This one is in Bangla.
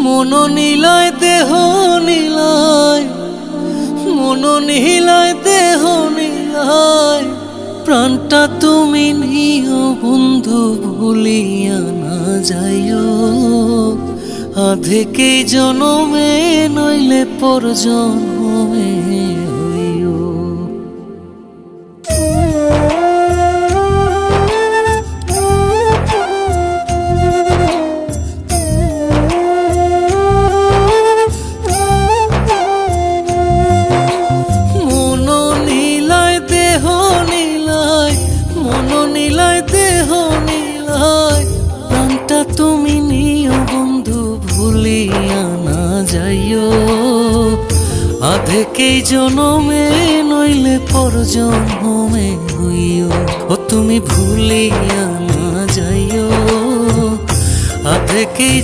মন নিলয় দেহ নিলয়, মন নিলয় দেহ নিলয়, প্রাণটা তুমি নিও বন্ধু ভুলিয়া না যাইও। আধেকেই জনমে নইলে পর জন্মে হইও। মন নিলয় দেহ নিলয়, মন নিলয় দেহ নিলয়, প্রাণটা তুমি নিও বন্ধু ভুলিয়া না যাইও। আধেকেই জনমে নইলে পর জন্মে হইও। ও তুমি ভুলিয়া না যাইও, আধেকেই